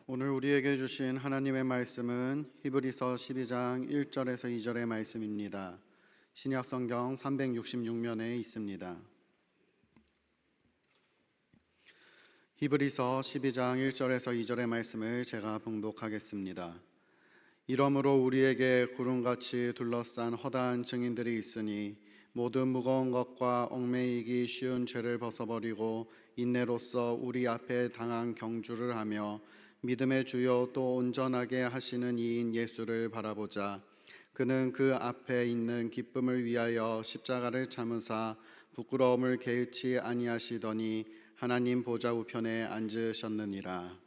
오늘 우리에게 주신 하나님의 말씀은 히브리서 12장 1절에서 2절의 말씀입니다. 신약 성경 366면에 있습니다. 히브리서 12장 1절에서 2절의 말씀을 제가 봉독하겠습니다. 이러므로 우리에게 구름같이 둘러싼 허다한 증인들이 있으니 모든 무거운 것과 얽매이기 쉬운 죄를 벗어버리고 인내로써 우리 앞에 당한 경주를 하며 믿음의 주요 또 온전하게 하시는 이인 예수를 바라보자. 그는 그 앞에 있는 기쁨을 위하여 십자가를 참으사 부끄러움을 개의치 아니하시더니 하나님 보좌 우편에 앉으셨느니라.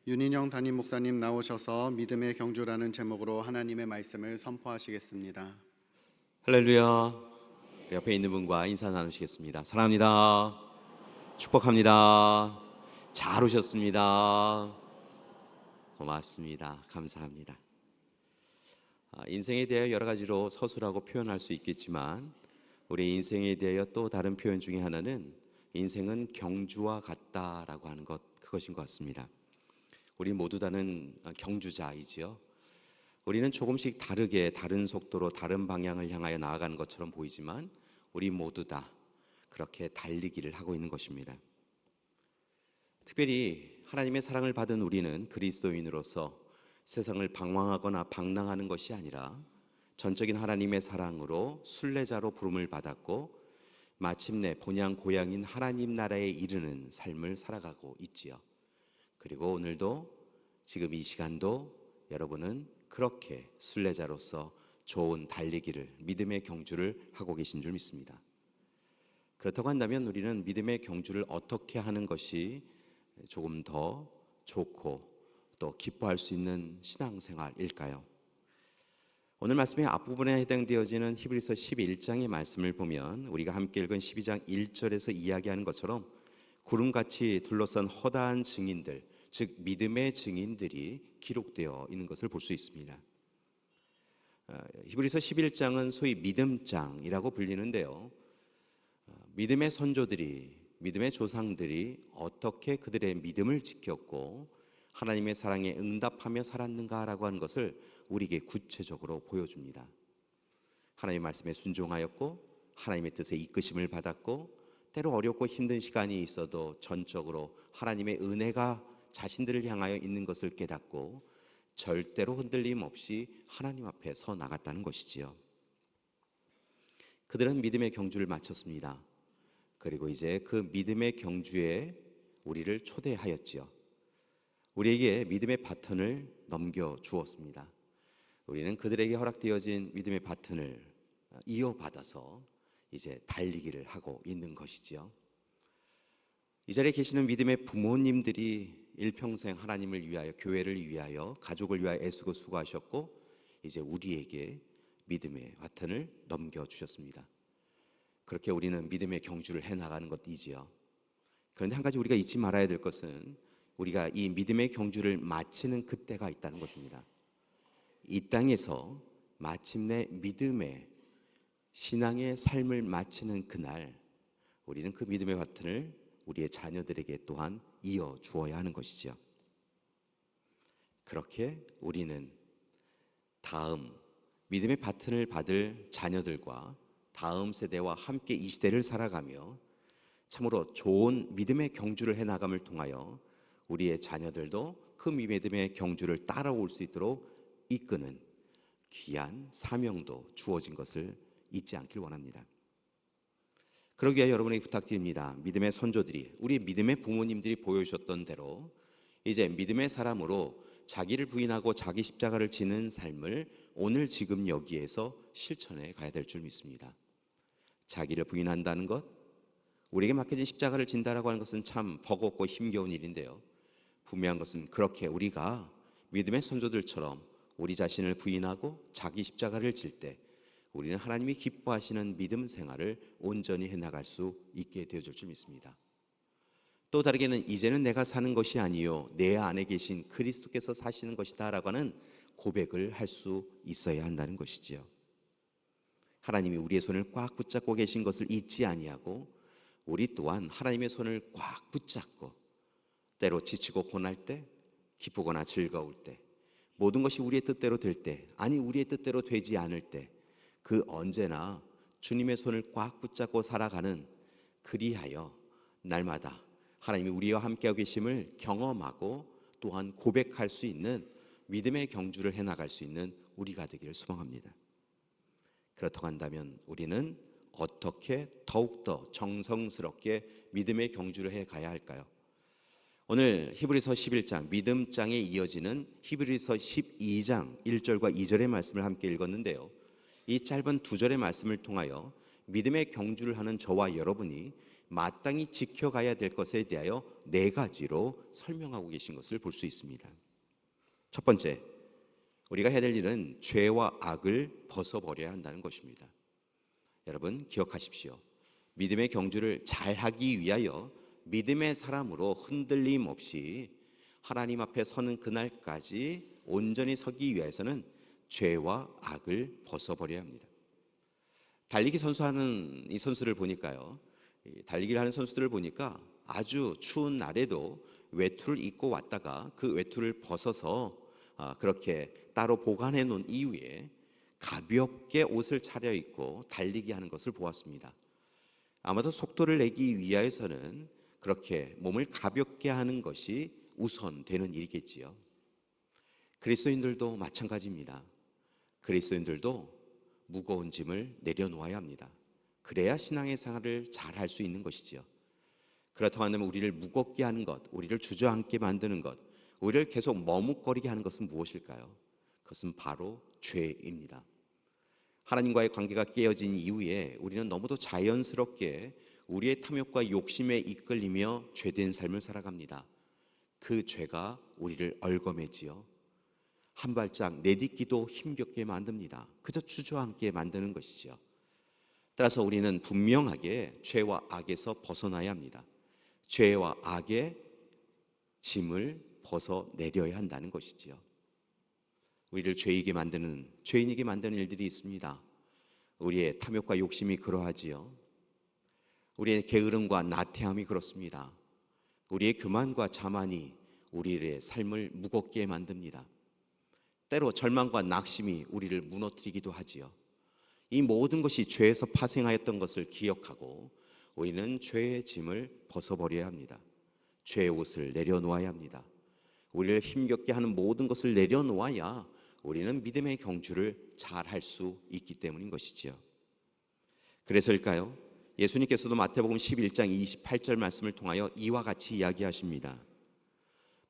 윤인영 담임 목사님 나오셔서 믿음의 경주라는 제목으로 하나님의 말씀을 선포하시겠습니다. 할렐루야. 옆에 있는 분과 인사 나누시겠습니다. 사랑합니다. 축복합니다. 잘 오셨습니다. 고맙습니다. 감사합니다. 인생에 대하여 여러 가지로 서술하고 표현할 수 있겠지만 우리 인생에 대하여 또 다른 표현 중에 하나는 인생은 경주와 같다라고 하는 그것인 것 같습니다. 우리 모두 다는 경주자이지요. 우리는 조금씩 다르게 다른 속도로 다른 방향을 향하여 나아가는 것처럼 보이지만 우리 모두 다 그렇게 달리기를 하고 있는 것입니다. 특별히 하나님의 사랑을 받은 우리는 그리스도인으로서 세상을 방황하거나 방랑하는 것이 아니라 전적인 하나님의 사랑으로 순례자로 부름을 받았고 마침내 본향 고향인 하나님 나라에 이르는 삶을 살아가고 있지요. 그리고 오늘도 지금 이 시간도 여러분은 그렇게 순례자로서 좋은 달리기를, 믿음의 경주를 하고 계신 줄 믿습니다. 그렇다고 한다면 우리는 믿음의 경주를 어떻게 하는 것이 조금 더 좋고 또 기뻐할 수 있는 신앙생활일까요? 오늘 말씀의 앞부분에 해당되어지는 히브리서 11장의 말씀을 보면 우리가 함께 읽은 12장 1절에서 이야기하는 것처럼 구름같이 둘러싼 허다한 증인들, 즉 믿음의 증인들이 기록되어 있는 것을 볼 수 있습니다. 히브리서 11장은 소위 믿음장이라고 불리는데요, 믿음의 선조들이, 믿음의 조상들이 어떻게 그들의 믿음을 지켰고 하나님의 사랑에 응답하며 살았는가라고 하는 것을 우리에게 구체적으로 보여줍니다. 하나님의 말씀에 순종하였고 하나님의 뜻에 이끄심을 받았고 때로 어렵고 힘든 시간이 있어도 전적으로 하나님의 은혜가 자신들을 향하여 있는 것을 깨닫고 절대로 흔들림 없이 하나님 앞에 서 나갔다는 것이지요. 그들은 믿음의 경주를 마쳤습니다. 그리고 이제 그 믿음의 경주에 우리를 초대하였지요. 우리에게 믿음의 바톤을 넘겨주었습니다. 우리는 그들에게 허락되어진 믿음의 바톤을 이어받아서 이제 달리기를 하고 있는 것이지요. 이 자리에 계시는 믿음의 부모님들이 일평생 하나님을 위하여, 교회를 위하여, 가족을 위하여 애쓰고 수고하셨고 이제 우리에게 믿음의 바톤을 넘겨주셨습니다. 그렇게 우리는 믿음의 경주를 해나가는 것이지요. 그런데 한 가지 우리가 잊지 말아야 될 것은 우리가 이 믿음의 경주를 마치는 그때가 있다는 것입니다. 이 땅에서 마침내 믿음의 신앙의 삶을 마치는 그날 우리는 그 믿음의 바톤을 우리의 자녀들에게 또한 이어 주어야 하는 것이죠. 그렇게 우리는 다음 믿음의 바톤을 받을 자녀들과 다음 세대와 함께 이 시대를 살아가며 참으로 좋은 믿음의 경주를 해나감을 통하여 우리의 자녀들도 그 믿음의 경주를 따라올 수 있도록 이끄는 귀한 사명도 주어진 것을 잊지 않길 원합니다. 그러기 위해 여러분에게 부탁드립니다. 믿음의 선조들이, 우리 믿음의 부모님들이 보여주셨던 대로 이제 믿음의 사람으로 자기를 부인하고 자기 십자가를 지는 삶을 오늘 지금 여기에서 실천해 가야 될 줄 믿습니다. 자기를 부인한다는 것, 우리에게 맡겨진 십자가를 진다라고 하는 것은 참 버겁고 힘겨운 일인데요, 분명한 것은 그렇게 우리가 믿음의 선조들처럼 우리 자신을 부인하고 자기 십자가를 질 때 우리는 하나님이 기뻐하시는 믿음 생활을 온전히 해나갈 수 있게 되어질 줄 믿습니다. 또 다르게는 이제는 내가 사는 것이 아니요 내 안에 계신 그리스도께서 사시는 것이다 라고 하는 고백을 할 수 있어야 한다는 것이지요. 하나님이 우리의 손을 꽉 붙잡고 계신 것을 잊지 아니하고 우리 또한 하나님의 손을 꽉 붙잡고 때로 지치고 고날 때, 기쁘거나 즐거울 때, 모든 것이 우리의 뜻대로 될 때, 아니 우리의 뜻대로 되지 않을 때, 그 언제나 주님의 손을 꽉 붙잡고 살아가는, 그리하여 날마다 하나님이 우리와 함께하고 계심을 경험하고 또한 고백할 수 있는 믿음의 경주를 해나갈 수 있는 우리가 되기를 소망합니다. 그렇다고 한다면 우리는 어떻게 더욱더 정성스럽게 믿음의 경주를 해가야 할까요? 오늘 히브리서 11장 믿음장에 이어지는 히브리서 12장 1절과 2절의 말씀을 함께 읽었는데요, 이 짧은 두 절의 말씀을 통하여 믿음의 경주를 하는 저와 여러분이 마땅히 지켜가야 될 것에 대하여 네 가지로 설명하고 계신 것을 볼 수 있습니다. 첫 번째, 우리가 해야 될 일은 죄와 악을 벗어버려야 한다는 것입니다. 여러분 기억하십시오. 믿음의 경주를 잘하기 위하여 믿음의 사람으로 흔들림 없이 하나님 앞에 서는 그날까지 온전히 서기 위해서는 죄와 악을 벗어버려야 합니다. 달리기 선수하는 이 선수를 보니까요, 달리기를 하는 선수들을 보니까 아주 추운 날에도 외투를 입고 왔다가 그 외투를 벗어서 그렇게 따로 보관해 놓은 이후에 가볍게 옷을 차려입고 달리기 하는 것을 보았습니다. 아마도 속도를 내기 위해서는 그렇게 몸을 가볍게 하는 것이 우선되는 일이겠지요. 그리스도인들도 마찬가지입니다. 그리스도인들도 무거운 짐을 내려놓아야 합니다. 그래야 신앙의 생활을 잘 할 수 있는 것이지요. 그렇다고 한다면 우리를 무겁게 하는 것, 우리를 주저앉게 만드는 것, 우리를 계속 머뭇거리게 하는 것은 무엇일까요? 그것은 바로 죄입니다. 하나님과의 관계가 깨어진 이후에 우리는 너무도 자연스럽게 우리의 탐욕과 욕심에 이끌리며 죄된 삶을 살아갑니다. 그 죄가 우리를 얽어매지요. 한 발짝 내딛기도 힘겹게 만듭니다. 그저 주저앉게 만드는 것이죠. 따라서 우리는 분명하게 죄와 악에서 벗어나야 합니다. 죄와 악의 짐을 벗어내려야 한다는 것이지요. 우리를 죄인이게 만드는 일들이 있습니다. 우리의 탐욕과 욕심이 그러하지요. 우리의 게으름과 나태함이 그렇습니다. 우리의 교만과 자만이 우리의 삶을 무겁게 만듭니다. 때로 절망과 낙심이 우리를 무너뜨리기도 하지요. 이 모든 것이 죄에서 파생하였던 것을 기억하고 우리는 죄의 짐을 벗어버려야 합니다. 죄의 옷을 내려놓아야 합니다. 우리를 힘겹게 하는 모든 것을 내려놓아야 우리는 믿음의 경주를 잘 할 수 있기 때문인 것이지요. 그래서일까요? 예수님께서도 마태복음 11장 28절 말씀을 통하여 이와 같이 이야기하십니다.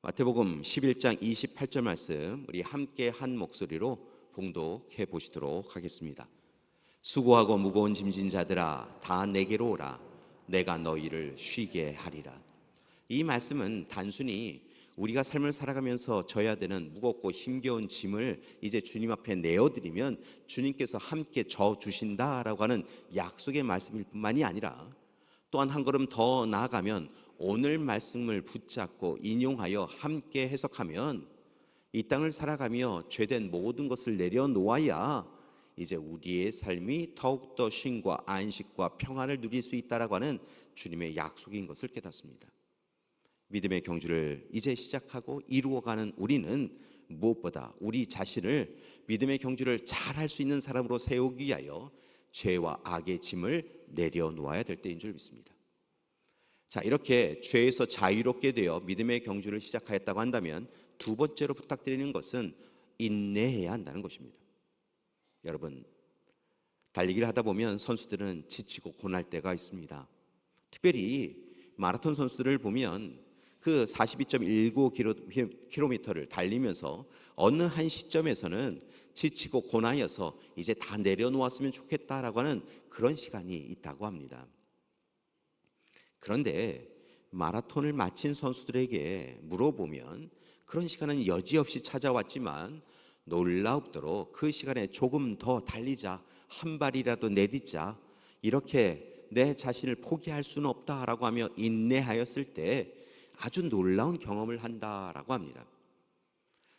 마태복음 11장 28절 말씀 우리 함께 한 목소리로 봉독해 보시도록 하겠습니다. 수고하고 무거운 짐진 자들아 다 내게로 오라 내가 너희를 쉬게 하리라. 이 말씀은 단순히 우리가 삶을 살아가면서 져야 되는 무겁고 힘겨운 짐을 이제 주님 앞에 내어드리면 주님께서 함께 져주신다라고 하는 약속의 말씀일 뿐만이 아니라 또한 한 걸음 더 나아가면 오늘 말씀을 붙잡고 인용하여 함께 해석하면 이 땅을 살아가며 죄된 모든 것을 내려놓아야 이제 우리의 삶이 더욱더 쉼과 안식과 평안을 누릴 수 있다라고 하는 주님의 약속인 것을 깨닫습니다. 믿음의 경주를 이제 시작하고 이루어가는 우리는 무엇보다 우리 자신을 믿음의 경주를 잘 할 수 있는 사람으로 세우기 위하여 죄와 악의 짐을 내려놓아야 될 때인 줄 믿습니다. 자, 이렇게 죄에서 자유롭게 되어 믿음의 경주를 시작하였다고 한다면 두 번째로 부탁드리는 것은 인내해야 한다는 것입니다. 여러분, 달리기를 하다 보면 선수들은 지치고 고날 때가 있습니다. 특별히 마라톤 선수들을 보면 그 42.19km를 달리면서 어느 한 시점에서는 지치고 고나여서 이제 다 내려놓았으면 좋겠다라고 하는 그런 시간이 있다고 합니다. 그런데 마라톤을 마친 선수들에게 물어보면 그런 시간은 여지없이 찾아왔지만 놀랍도록 그 시간에 조금 더 달리자, 한 발이라도 내딛자, 이렇게 내 자신을 포기할 수는 없다라고 하며 인내하였을 때 아주 놀라운 경험을 한다라고 합니다.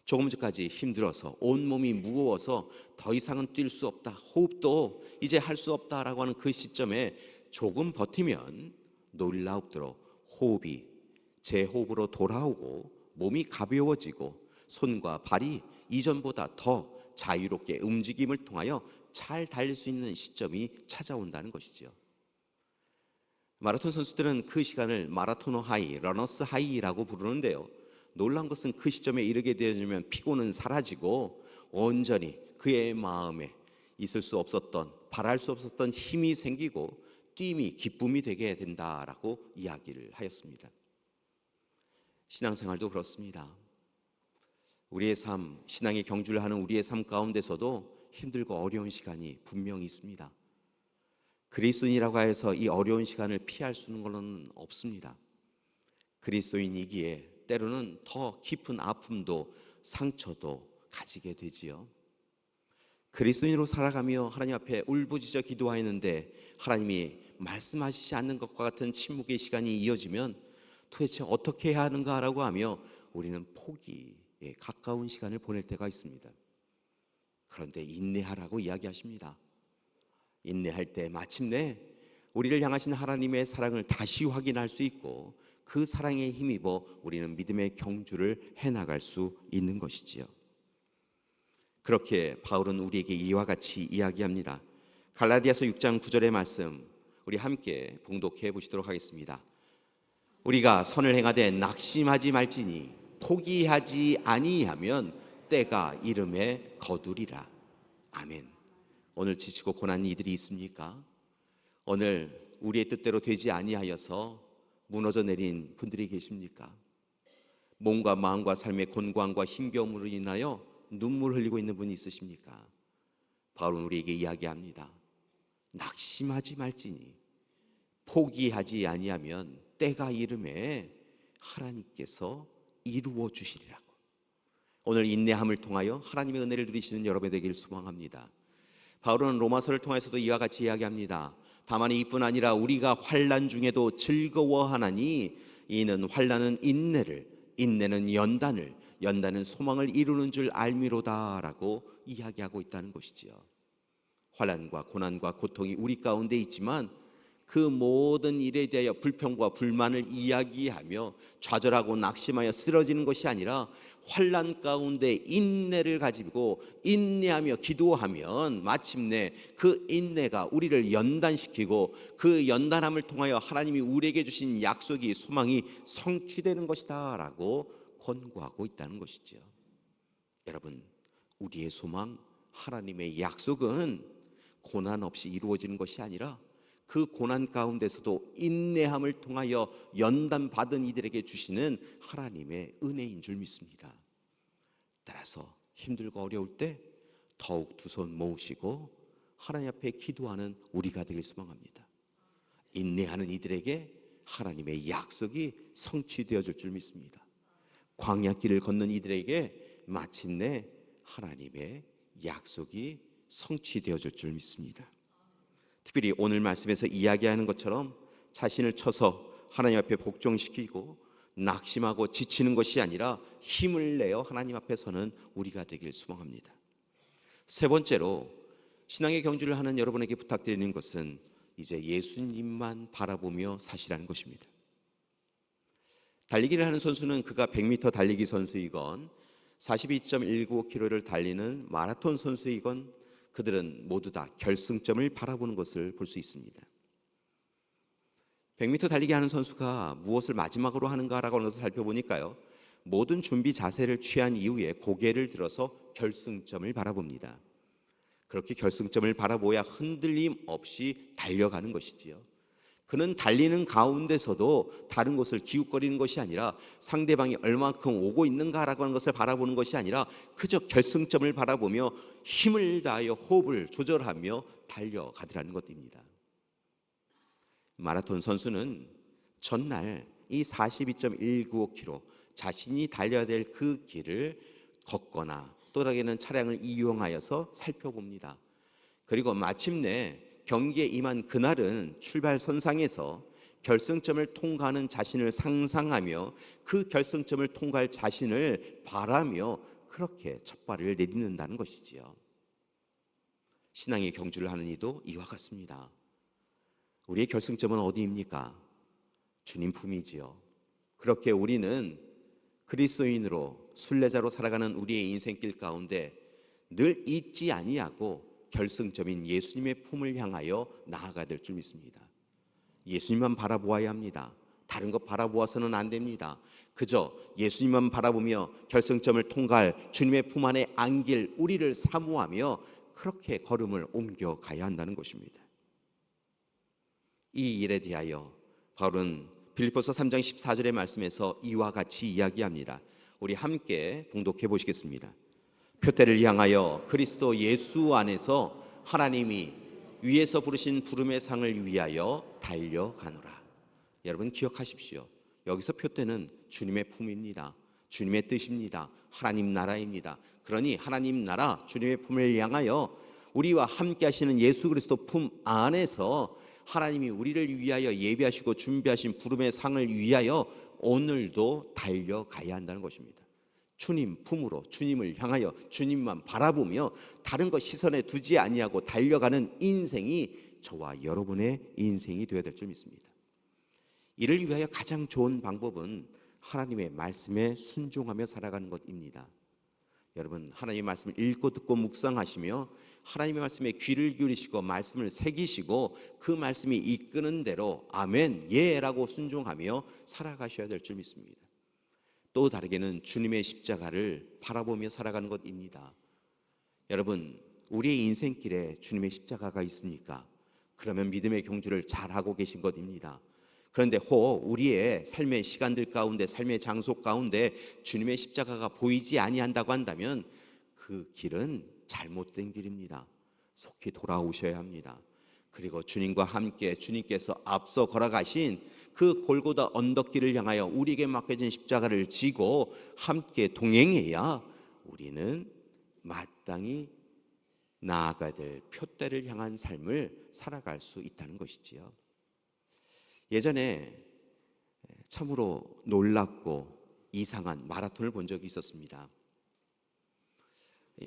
조금 전까지 힘들어서 온몸이 무거워서 더 이상은 뛸 수 없다, 호흡도 이제 할 수 없다라고 하는 그 시점에 조금 버티면 놀랍도록 호흡이 제 호흡으로 돌아오고 몸이 가벼워지고 손과 발이 이전보다 더 자유롭게 움직임을 통하여 잘 달릴 수 있는 시점이 찾아온다는 것이죠. 마라톤 선수들은 그 시간을 마라토너 하이, 러너스 하이라고 부르는데요. 놀란 것은 그 시점에 이르게 되어지면 피곤은 사라지고 온전히 그의 마음에 있을 수 없었던, 바랄 수 없었던 힘이 생기고 뛰임이 기쁨이 되게 된다라고 이야기를 하였습니다. 신앙생활도 그렇습니다. 우리의 삶, 신앙의 경주를 하는 우리의 삶 가운데서도 힘들고 어려운 시간이 분명히 있습니다. 그리스도인이라고 해서 이 어려운 시간을 피할 수 있는 것은 없습니다. 그리스도인이기에 때로는 더 깊은 아픔도 상처도 가지게 되지요. 그리스도인으로 살아가며 하나님 앞에 울부짖어 기도하였는데 하나님이 말씀하시지 않는 것과 같은 침묵의 시간이 이어지면 도대체 어떻게 해야 하는가라고 하며 우리는 포기에 가까운 시간을 보낼 때가 있습니다. 그런데 인내하라고 이야기하십니다. 인내할 때 마침내 우리를 향하신 하나님의 사랑을 다시 확인할 수 있고 그 사랑에 힘입어 우리는 믿음의 경주를 해나갈 수 있는 것이지요. 그렇게 바울은 우리에게 이와 같이 이야기합니다. 갈라디아서 6장 9절의 말씀 우리 함께 봉독해 보시도록 하겠습니다. 우리가 선을 행하되 낙심하지 말지니 포기하지 아니하면 때가 이름에 거두리라. 아멘. 오늘 지치고 고난 이들이 있습니까? 오늘 우리의 뜻대로 되지 아니하여서 무너져 내린 분들이 계십니까? 몸과 마음과 삶의 곤고함과 힘겨움으로 인하여 눈물 흘리고 있는 분이 있으십니까? 바울은 우리에게 이야기합니다. 낙심하지 말지니 포기하지 아니하면 때가 이름에 하나님께서 이루어 주시리라고. 오늘 인내함을 통하여 하나님의 은혜를 누리시는 여러분 되기를 소망합니다. 바울은 로마서를 통해서도 이와 같이 이야기합니다. 다만 이뿐 아니라 우리가 환난 중에도 즐거워하나니 이는 환난은 인내를, 인내는 연단을, 연단은 소망을 이루는 줄 알미로다라고 이야기하고 있다는 것이지요. 환난과 고난과 고통이 우리 가운데 있지만 그 모든 일에 대하여 불평과 불만을 이야기하며 좌절하고 낙심하여 쓰러지는 것이 아니라 환난 가운데 인내를 가지고 인내하며 기도하면 마침내 그 인내가 우리를 연단시키고 그 연단함을 통하여 하나님이 우리에게 주신 약속이 소망이 성취되는 것이다 라고 권고하고 있다는 것이죠. 여러분, 우리의 소망, 하나님의 약속은 고난 없이 이루어지는 것이 아니라 그 고난 가운데서도 인내함을 통하여 연단받은 이들에게 주시는 하나님의 은혜인 줄 믿습니다. 따라서 힘들고 어려울 때 더욱 두 손 모으시고 하나님 앞에 기도하는 우리가 되길 소망합니다. 인내하는 이들에게 하나님의 약속이 성취되어질 줄 믿습니다. 광야길을 걷는 이들에게 마침내 하나님의 약속이 성취되어질 줄 믿습니다. 특별히 오늘 말씀에서 이야기하는 것처럼 자신을 쳐서 하나님 앞에 복종시키고 낙심하고 지치는 것이 아니라 힘을 내어 하나님 앞에 서는 우리가 되길 소망합니다. 세 번째로 신앙의 경주를 하는 여러분에게 부탁드리는 것은 이제 예수님만 바라보며 사시라는 것입니다. 달리기를 하는 선수는 그가 100m 달리기 선수이건 42.195km를 달리는 마라톤 선수이건 그들은 모두 다 결승점을 바라보는 것을 볼 수 있습니다. 100m 달리기 하는 선수가 무엇을 마지막으로 하는가라고 하는 것을 살펴보니까요, 모든 준비 자세를 취한 이후에 고개를 들어서 결승점을 바라봅니다. 그렇게 결승점을 바라보야 흔들림 없이 달려가는 것이지요. 그는 달리는 가운데서도 다른 것을 기웃거리는 것이 아니라 상대방이 얼마큼 오고 있는가라고 하는 것을 바라보는 것이 아니라 그저 결승점을 바라보며 힘을 다하여 호흡을 조절하며 달려가더라는 것입니다. 마라톤 선수는 전날 이 42.195km 자신이 달려야 될 그 길을 걷거나 또 다르게는 차량을 이용하여서 살펴봅니다. 그리고 마침내 경기에 임한 그날은 출발선상에서 결승점을 통과하는 자신을 상상하며 그 결승점을 통과할 자신을 바라며 그렇게 첫 발을 내딛는다는 것이지요. 신앙의 경주를 하는 이도 이와 같습니다. 우리의 결승점은 어디입니까? 주님 품이지요. 그렇게 우리는 그리스도인으로 순례자로 살아가는 우리의 인생길 가운데 늘 잊지 아니하고 결승점인 예수님의 품을 향하여 나아가야 될 줄 믿습니다. 예수님만 바라보아야 합니다. 다른 것 바라보아서는 안 됩니다. 그저 예수님만 바라보며 결승점을 통과할 주님의 품 안에 안길 우리를 사모하며 그렇게 걸음을 옮겨가야 한다는 것입니다. 이 일에 대하여 바울은 빌립보서 3장 14절의 말씀에서 이와 같이 이야기합니다. 우리 함께 봉독해 보시겠습니다. 표대를 향하여 그리스도 예수 안에서 하나님이 위에서 부르신 부름의 상을 위하여 달려가노라. 여러분 기억하십시오. 여기서 표대는 주님의 품입니다. 주님의 뜻입니다. 하나님 나라입니다. 그러니 하나님 나라 주님의 품을 향하여 우리와 함께 하시는 예수 그리스도 품 안에서 하나님이 우리를 위하여 예비하시고 준비하신 부름의 상을 위하여 오늘도 달려가야 한다는 것입니다. 주님 품으로 주님을 향하여 주님만 바라보며 다른 것 시선에 두지 아니하고 달려가는 인생이 저와 여러분의 인생이 되어야 될 줄 믿습니다. 이를 위하여 가장 좋은 방법은 하나님의 말씀에 순종하며 살아가는 것입니다. 여러분 하나님의 말씀을 읽고 듣고 묵상하시며 하나님의 말씀에 귀를 기울이시고 말씀을 새기시고 그 말씀이 이끄는 대로 아멘 예라고 순종하며 살아가셔야 될 줄 믿습니다. 또 다르게는 주님의 십자가를 바라보며 살아가는 것입니다. 여러분 우리의 인생길에 주님의 십자가가 있습니까? 그러면 믿음의 경주를 잘하고 계신 것입니다. 그런데 혹 우리의 삶의 시간들 가운데 삶의 장소 가운데 주님의 십자가가 보이지 아니한다고 한다면 그 길은 잘못된 길입니다. 속히 돌아오셔야 합니다. 그리고 주님과 함께 주님께서 앞서 걸어가신 그 골고다 언덕길을 향하여 우리에게 맡겨진 십자가를 지고 함께 동행해야 우리는 마땅히 나아가야 될 표대를 향한 삶을 살아갈 수 있다는 것이지요. 예전에 참으로 놀랍고 이상한 마라톤을 본 적이 있었습니다.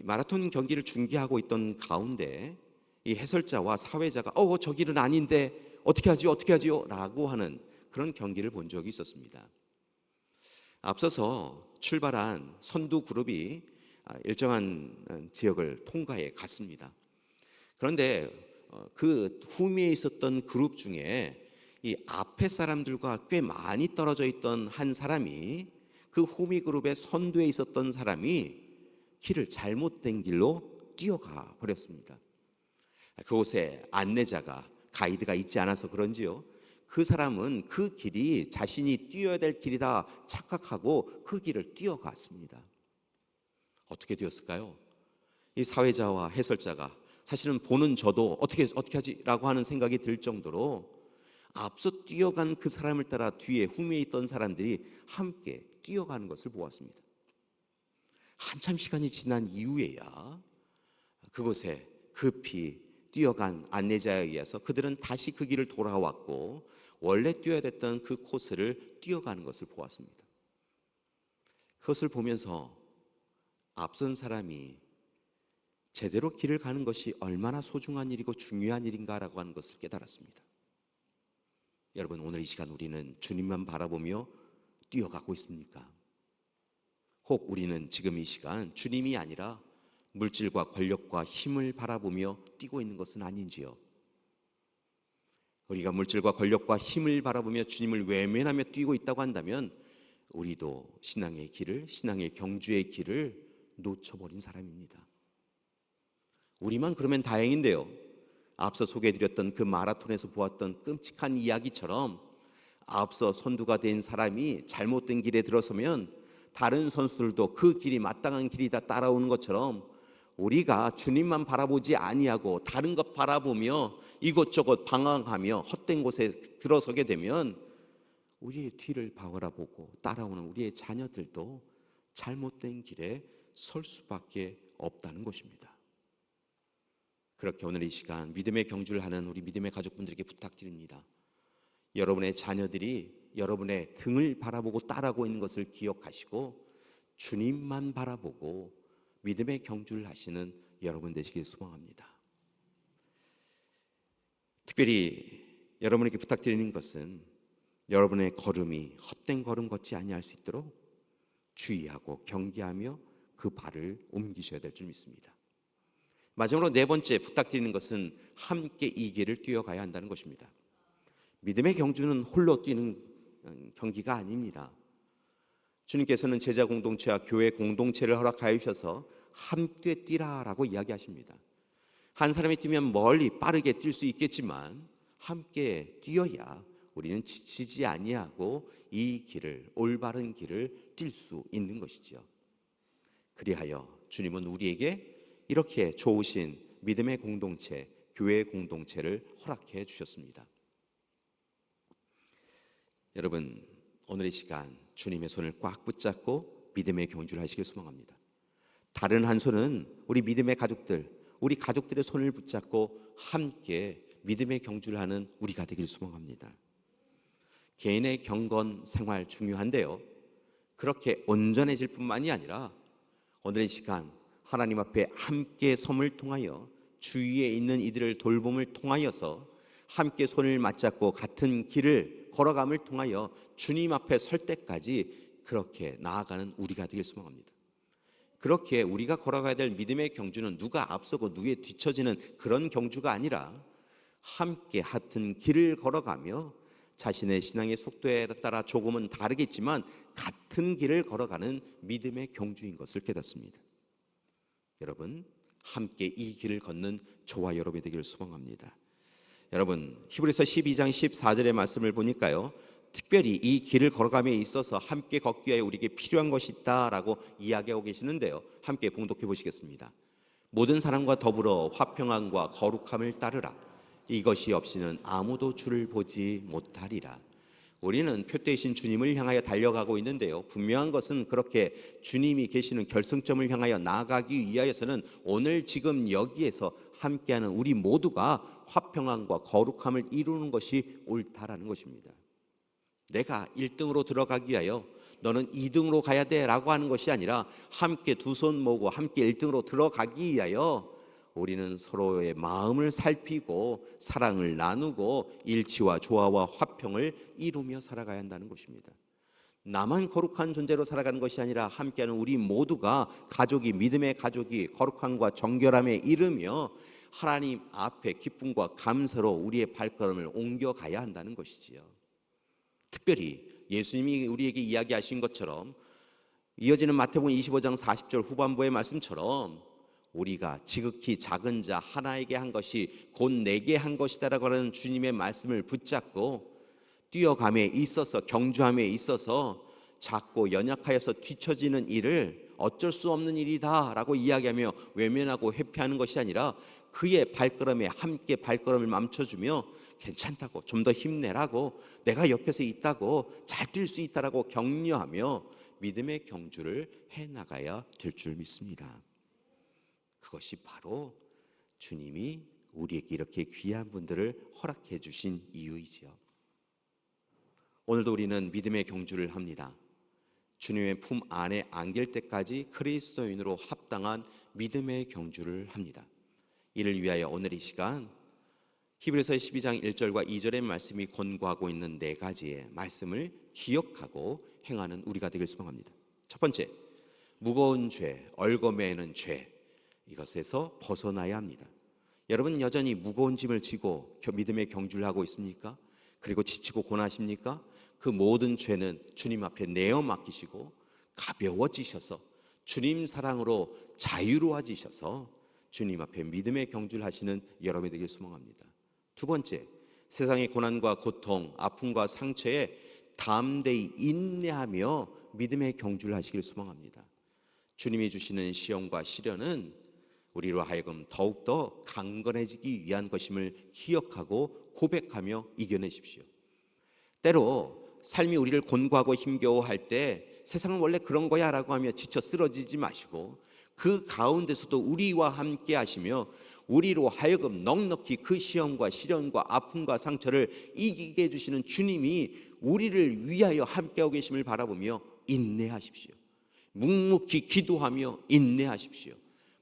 마라톤 경기를 중계하고 있던 가운데 이 해설자와 사회자가 저 길은 아닌데 어떻게 하지요? 라고 하는 그런 경기를 본 적이 있었습니다. 앞서서 출발한 선두 그룹이 일정한 지역을 통과해 갔습니다. 그런데 그 후미에 있었던 그룹 중에 이 앞에 사람들과 꽤 많이 떨어져 있던 한 사람이 그 후미 그룹의 선두에 있었던 사람이 길을 잘못된 길로 뛰어가 버렸습니다. 그곳에 안내자가 가이드가 있지 않아서 그런지요. 그 사람은 그 길이 자신이 뛰어야 될 길이다 착각하고 그 길을 뛰어갔습니다. 어떻게 되었을까요? 이 사회자와 해설자가 사실은 보는 저도 어떻게 하지라고 하는 생각이 들 정도로 앞서 뛰어간 그 사람을 따라 뒤에 후미에 있던 사람들이 함께 뛰어가는 것을 보았습니다. 한참 시간이 지난 이후에야 그곳에 급히 뛰어간 안내자에 의해서 그들은 다시 그 길을 돌아왔고 원래 뛰어야 됐던 그 코스를 뛰어가는 것을 보았습니다. 그것을 보면서 앞선 사람이 제대로 길을 가는 것이 얼마나 소중한 일이고 중요한 일인가라고 하는 것을 깨달았습니다. 여러분 오늘 이 시간 우리는 주님만 바라보며 뛰어가고 있습니까? 혹 우리는 지금 이 시간 주님이 아니라 물질과 권력과 힘을 바라보며 뛰고 있는 것은 아닌지요? 우리가 물질과 권력과 힘을 바라보며 주님을 외면하며 뛰고 있다고 한다면 우리도 신앙의 길을, 신앙의 경주의 길을 놓쳐버린 사람입니다. 우리만 그러면 다행인데요. 앞서 소개해드렸던 그 마라톤에서 보았던 끔찍한 이야기처럼 앞서 선두가 된 사람이 잘못된 길에 들어서면 다른 선수들도 그 길이 마땅한 길이다 따라오는 것처럼 우리가 주님만 바라보지 아니하고 다른 것 바라보며 이곳저곳 방황하며 헛된 곳에 들어서게 되면 우리의 뒤를 바라보고 따라오는 우리의 자녀들도 잘못된 길에 설 수밖에 없다는 것입니다. 그렇게 오늘 이 시간 믿음의 경주를 하는 우리 믿음의 가족분들에게 부탁드립니다. 여러분의 자녀들이 여러분의 등을 바라보고 따라오고 있는 것을 기억하시고 주님만 바라보고 믿음의 경주를 하시는 여러분 되시길 소망합니다. 특별히 여러분에게 부탁드리는 것은 여러분의 걸음이 헛된 걸음 걷지 아니할 수 있도록 주의하고 경계하며 그 발을 옮기셔야 될 줄 믿습니다. 마지막으로 네 번째 부탁드리는 것은 함께 이 길을 뛰어가야 한다는 것입니다. 믿음의 경주는 홀로 뛰는 경기가 아닙니다. 주님께서는 제자 공동체와 교회 공동체를 허락하여 주셔서 함께 뛰라라고 이야기하십니다. 한 사람이 뛰면 멀리 빠르게 뛸 수 있겠지만 함께 뛰어야 우리는 지치지 아니하고 이 길을, 올바른 길을 뛸 수 있는 것이지요. 그리하여 주님은 우리에게 이렇게 좋으신 믿음의 공동체, 교회 공동체를 허락해 주셨습니다. 여러분, 오늘 이 시간 주님의 손을 꽉 붙잡고 믿음의 경주를 하시길 소망합니다. 다른 한 손은 우리 믿음의 가족들, 우리 가족들의 손을 붙잡고 함께 믿음의 경주를 하는 우리가 되길 소망합니다. 개인의 경건 생활 중요한데요, 그렇게 온전해질 뿐만이 아니라 오늘 이 시간 하나님 앞에 함께 섬을 통하여 주위에 있는 이들을 돌봄을 통하여서 함께 손을 맞잡고 같은 길을 걸어감을 통하여 주님 앞에 설 때까지 그렇게 나아가는 우리가 되길 소망합니다. 그렇게 우리가 걸어가야 될 믿음의 경주는 누가 앞서고 누가 뒤처지는 그런 경주가 아니라 함께 같은 길을 걸어가며 자신의 신앙의 속도에 따라 조금은 다르겠지만 같은 길을 걸어가는 믿음의 경주인 것을 깨닫습니다. 여러분, 함께 이 길을 걷는 저와 여러분이 되기를 소망합니다. 여러분, 히브리서 12장 14절의 말씀을 보니까요, 특별히 이 길을 걸어감에 있어서 함께 걷기 위해 우리에게 필요한 것이 있다라고 이야기하고 계시는데요, 함께 봉독해 보시겠습니다. 모든 사람과 더불어 화평함과 거룩함을 따르라. 이것이 없이는 아무도 주를 보지 못하리라. 우리는 표대이신 주님을 향하여 달려가고 있는데요, 분명한 것은 그렇게 주님이 계시는 결승점을 향하여 나아가기 위하여서는 오늘 지금 여기에서 함께하는 우리 모두가 화평함과 거룩함을 이루는 것이 옳다라는 것입니다. 내가 1등으로 들어가기 위하여 너는 2등으로 가야 돼 라고 하는 것이 아니라 함께 두 손 모으고 함께 1등으로 들어가기 위하여 우리는 서로의 마음을 살피고 사랑을 나누고 일치와 조화와 화평을 이루며 살아가야 한다는 것입니다. 나만 거룩한 존재로 살아가는 것이 아니라 함께하는 우리 모두가 가족이, 믿음의 가족이 거룩함과 정결함에 이르며 하나님 앞에 기쁨과 감사로 우리의 발걸음을 옮겨가야 한다는 것이지요. 특별히 예수님이 우리에게 이야기하신 것처럼 이어지는 마태복음 25장 40절 후반부의 말씀처럼 우리가 지극히 작은 자 하나에게 한 것이 곧 내게 한 것이다라고 하는 주님의 말씀을 붙잡고 뛰어감에 있어서, 경주함에 있어서 작고 연약하여서 뒤처지는 일을 어쩔 수 없는 일이다라고 이야기하며 외면하고 회피하는 것이 아니라 그의 발걸음에 함께 발걸음을 멈춰주며 괜찮다고, 좀 더 힘내라고, 내가 옆에서 있다고, 잘 뛸 수 있다라고 격려하며 믿음의 경주를 해나가야 될 줄 믿습니다. 그것이 바로 주님이 우리에게 이렇게 귀한 분들을 허락해 주신 이유이지요. 오늘도 우리는 믿음의 경주를 합니다. 주님의 품 안에 안길 때까지 그리스도인으로 합당한 믿음의 경주를 합니다. 이를 위하여 오늘 이 시간 히브리서 12장 1절과 2절의 말씀이 권고하고 있는 네 가지의 말씀을 기억하고 행하는 우리가 되길 소망합니다. 첫 번째, 무거운 죄, 얽어매는 죄, 이것에서 벗어나야 합니다. 여러분, 여전히 무거운 짐을 지고 믿음의 경주를 하고 있습니까? 그리고 지치고 고나십니까? 그 모든 죄는 주님 앞에 내어 맡기시고 가벼워지셔서 주님 사랑으로 자유로워지셔서 주님 앞에 믿음의 경주를 하시는 여러분이 되길 소망합니다. 두 번째, 세상의 고난과 고통, 아픔과 상처에 담대히 인내하며 믿음의 경주를 하시길 소망합니다. 주님이 주시는 시험과 시련은 우리로 하여금 더욱더 강건해지기 위한 것임을 기억하고 고백하며 이겨내십시오. 때로 삶이 우리를 곤고하고 힘겨워할 때 세상은 원래 그런 거야 라고 하며 지쳐 쓰러지지 마시고 그 가운데서도 우리와 함께 하시며 우리로 하여금 넉넉히 그 시험과 시련과 아픔과 상처를 이기게 해주시는 주님이 우리를 위하여 함께하고 계심을 바라보며 인내하십시오. 묵묵히 기도하며 인내하십시오.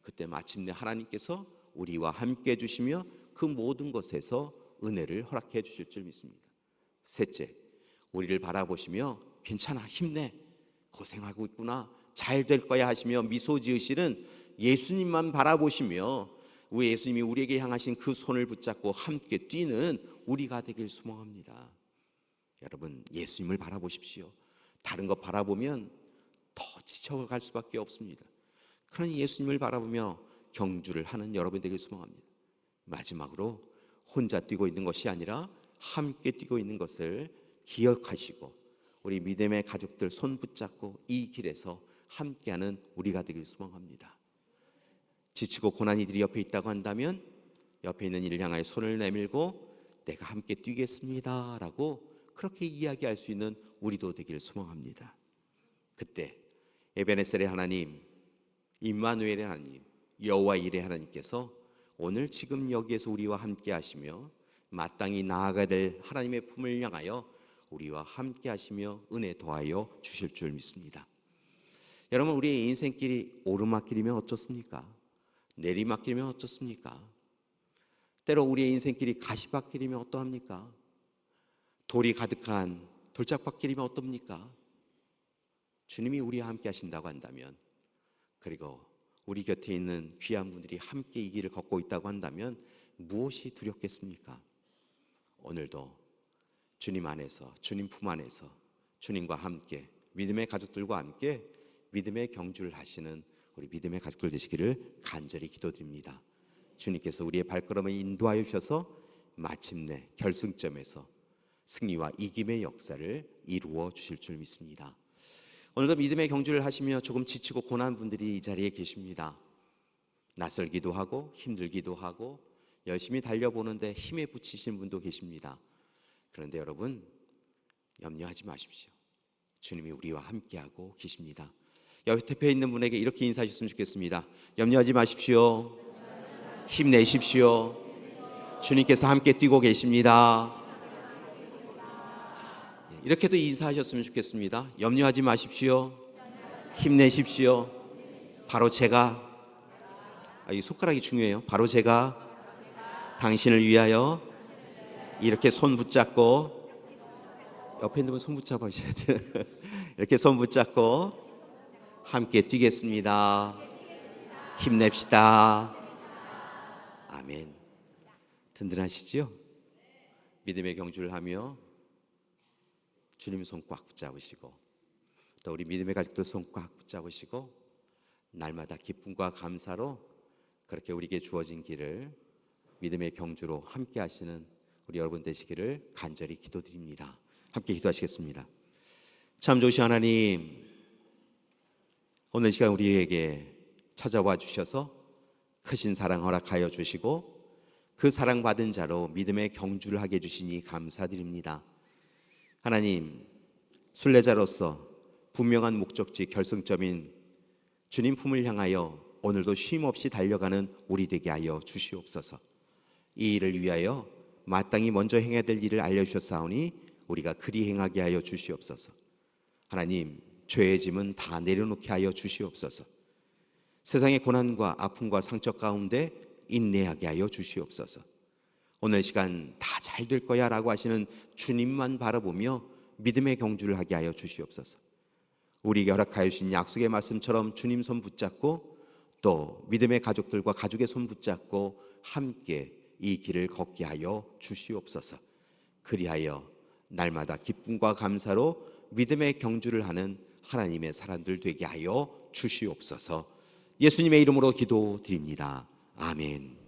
그때 마침내 하나님께서 우리와 함께 해주시며 그 모든 것에서 은혜를 허락해 주실 줄 믿습니다. 셋째, 우리를 바라보시며 괜찮아, 힘내, 고생하고 있구나, 잘 될 거야 하시며 미소 지으시는 예수님만 바라보시며 우리 예수님이 우리에게 향하신 그 손을 붙잡고 함께 뛰는 우리가 되길 소망합니다. 여러분, 예수님을 바라보십시오. 다른 것 바라보면 더 지쳐갈 수밖에 없습니다. 그러니 예수님을 바라보며 경주를 하는 여러분 되길 소망합니다. 마지막으로 혼자 뛰고 있는 것이 아니라 함께 뛰고 있는 것을 기억하시고 우리 믿음의 가족들 손 붙잡고 이 길에서 함께하는 우리가 되길 소망합니다. 지치고 고난 이들이 옆에 있다고 한다면 옆에 있는 이를 향하여 손을 내밀고 내가 함께 뛰겠습니다 라고 그렇게 이야기할 수 있는 우리도 되기를 소망합니다. 그때 에베네셀의 하나님, 임마누엘의 하나님, 여호와 일의 하나님께서 오늘 지금 여기에서 우리와 함께 하시며 마땅히 나아가야 될 하나님의 품을 향하여 우리와 함께 하시며 은혜 더하여 주실 줄 믿습니다. 여러분, 우리의 인생길이 오르막길이면 어쩌습니까? 내리막길이면 어쩌습니까? 때로 우리의 인생길이 가시밭길이면 어떠합니까? 돌이 가득한 돌짝밭길이면 어떻습니까? 주님이 우리와 함께 하신다고 한다면, 그리고 우리 곁에 있는 귀한 분들이 함께 이 길을 걷고 있다고 한다면 무엇이 두렵겠습니까? 오늘도 주님 안에서, 주님 품 안에서 주님과 함께 믿음의 가족들과 함께 믿음의 경주를 하시는 우리 믿음의 가족들 되시기를 간절히 기도드립니다. 주님께서 우리의 발걸음을 인도하여 주셔서 마침내 결승점에서 승리와 이김의 역사를 이루어 주실 줄 믿습니다. 오늘도 믿음의 경주를 하시며 조금 지치고 고난 분들이 이 자리에 계십니다. 낯설기도 하고 힘들기도 하고 열심히 달려보는데 힘에 부치신 분도 계십니다. 그런데 여러분, 염려하지 마십시오. 주님이 우리와 함께하고 계십니다. 옆에 있는 분에게 이렇게 인사하셨으면 좋겠습니다. 염려하지 마십시오. 힘내십시오. 주님께서 함께 뛰고 계십니다. 이렇게도 인사하셨으면 좋겠습니다. 염려하지 마십시오. 힘내십시오. 바로 제가, 이 손가락이 중요해요. 바로 제가 당신을 위하여 이렇게 손 붙잡고, 옆에 있는 분 손 붙잡으셔야 돼요. 이렇게 손 붙잡고 함께 뛰겠습니다. 힘냅시다. 아멘. 든든하시죠? 믿음의 경주를 하며 주님 손 꽉 붙잡으시고 또 우리 믿음의 가족들 손 꽉 붙잡으시고 날마다 기쁨과 감사로 그렇게 우리에게 주어진 길을 믿음의 경주로 함께 하시는 우리 여러분 되시기를 간절히 기도드립니다. 함께 기도하시겠습니다. 참 좋으신 하나님, 오늘 시간 우리에게 찾아와 주셔서 크신 사랑 허락하여 주시고 그 사랑받은 자로 믿음의 경주를 하게 해주시니 감사드립니다. 하나님, 순례자로서 분명한 목적지 결승점인 주님 품을 향하여 오늘도 쉼없이 달려가는 우리 되게 하여 주시옵소서. 이 일을 위하여 마땅히 먼저 행해야 될 일을 알려주셨사오니 우리가 그리 행하게 하여 주시옵소서. 하나님, 죄의 짐은 다 내려놓게 하여 주시옵소서. 세상의 고난과 아픔과 상처 가운데 인내하게 하여 주시옵소서. 오늘 시간 다 잘 될 거야 라고 하시는 주님만 바라보며 믿음의 경주를 하게 하여 주시옵소서. 우리에게 허락하여 주신 약속의 말씀처럼 주님 손 붙잡고 또 믿음의 가족들과 가족의 손 붙잡고 함께 이 길을 걷게 하여 주시옵소서. 그리하여 날마다 기쁨과 감사로 믿음의 경주를 하는 하나님의 사람들 되게 하여 주시옵소서. 예수님의 이름으로 기도드립니다. 아멘.